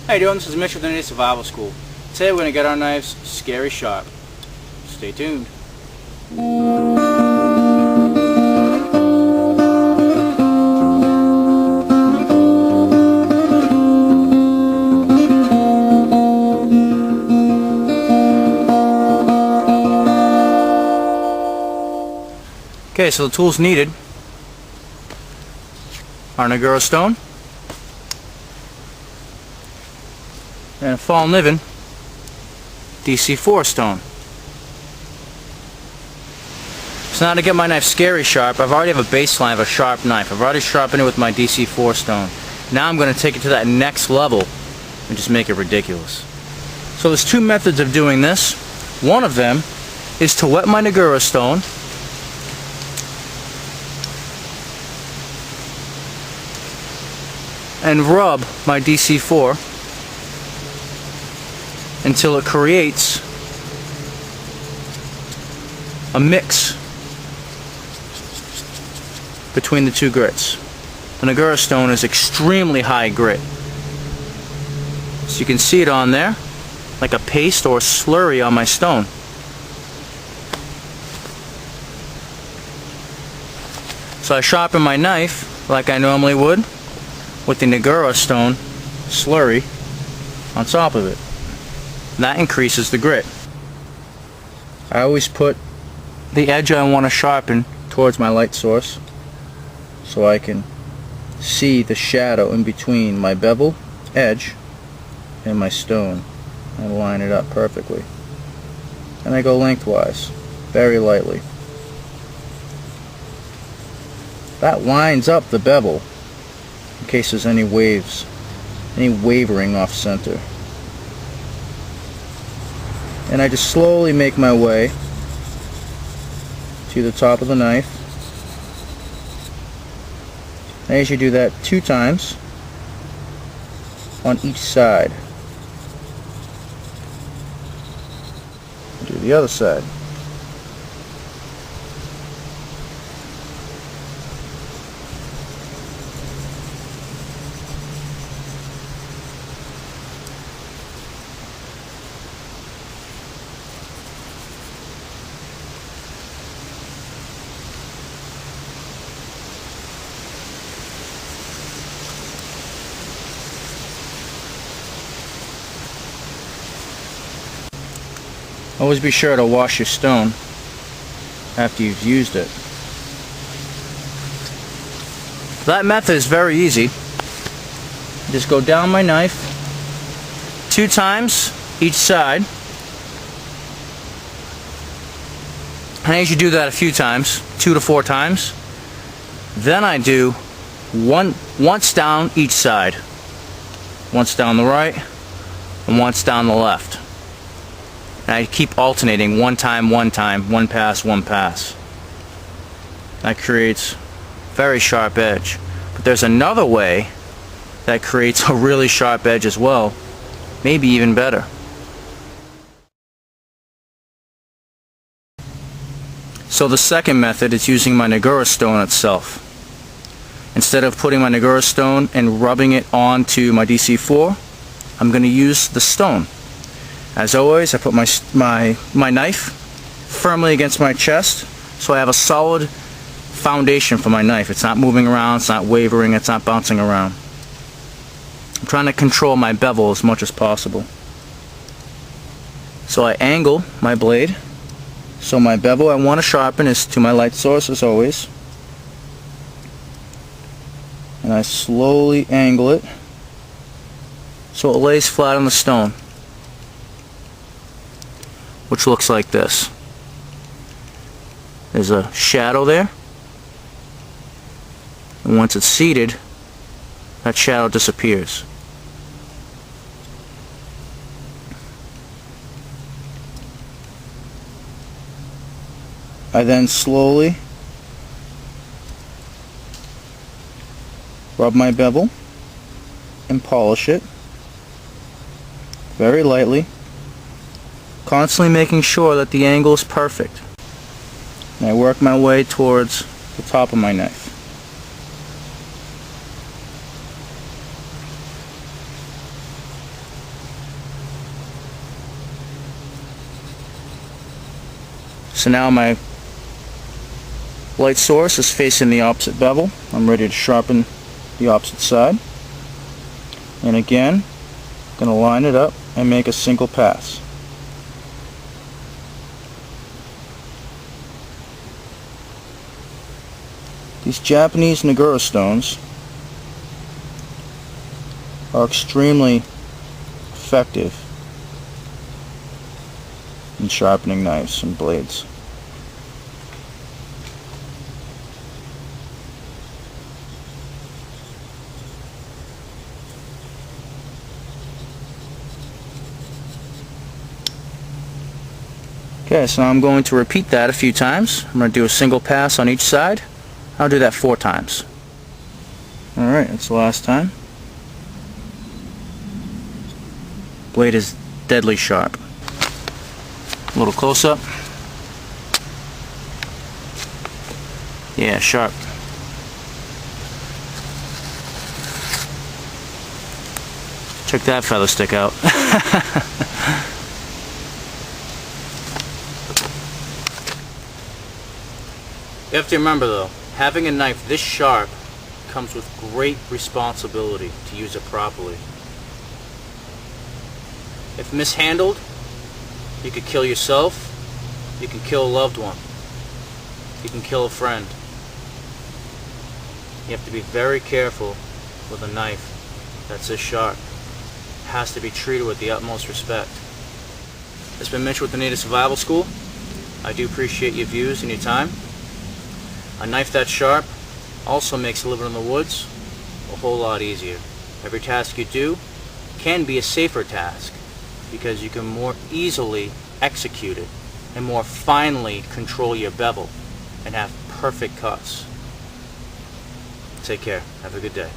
How you doing? This is Mitch with Ninja Survival School. Today we're going to get our knives scary sharp. Stay tuned. Okay, so the tools needed are Nagura stone and a Fall Niven DC4 stone. So now to get my knife scary sharp, I've already have a baseline of a sharp knife. I've already sharpened it with my DC4 stone. Now I'm going to take it to that next level and just make it ridiculous. So there's two methods of doing this. One of them is to wet my Nagura stone and rub my DC4 until it creates a mix between the two grits. The Nagura stone is extremely high grit. So you can see it on there, like a paste or a slurry on my stone. So I sharpen my knife like I normally would, with the Nagura stone slurry on top of it. That increases the grit. I always put the edge I want to sharpen towards my light source so I can see the shadow in between my bevel edge and my stone and line it up perfectly. And I go lengthwise, very lightly. That lines up the bevel in case there's any waves, any wavering off center. And I just slowly make my way to the top of the knife. I usually do that 2 times on each side. Do the other side. Always be sure to wash your stone after you've used it. That method is very easy. Just go down my knife 2 times each side. I usually do that a few times, 2 to 4 times. Then I do once down each side. Once down the right and once down the left. And I keep alternating one time, one pass, one pass. That creates very sharp edge. But there's another way that creates a really sharp edge as well, maybe even better. So the second method is using my Nagura stone itself. Instead of putting my Nagura stone and rubbing it onto my DC4, I'm going to use the stone. As always, I put my knife firmly against my chest so I have a solid foundation for my knife. It's not moving around, it's not wavering, it's not bouncing around. I'm trying to control my bevel as much as possible. So I angle my blade so my bevel I want to sharpen is to my light source as always. And I slowly angle it so it lays flat on the stone, which looks like this. There's a shadow there, and once it's seated, that shadow disappears. I then slowly rub my bevel and polish it very lightly, constantly making sure that the angle is perfect. And I work my way towards the top of my knife. So now my light source is facing the opposite bevel. I'm ready to sharpen the opposite side. And again, I'm going to line it up and make a single pass. These Japanese Nagura stones are extremely effective in sharpening knives and blades. Okay, so I'm going to repeat that a few times. I'm going to do a single pass on each side. I'll do that 4 times. Alright, that's the last time. Blade is deadly sharp. A little close up. Yeah, sharp. Check that feather stick out. You have to remember though, having a knife this sharp comes with great responsibility to use it properly. If mishandled, you could kill yourself, you can kill a loved one, you can kill a friend. You have to be very careful with a knife that's this sharp. It has to be treated with the utmost respect. It's been Mitch with the Native Survival School. I do appreciate your views and your time. A knife that sharp also makes living in the woods a whole lot easier. Every task you do can be a safer task because you can more easily execute it and more finely control your bevel and have perfect cuts. Take care. Have a good day.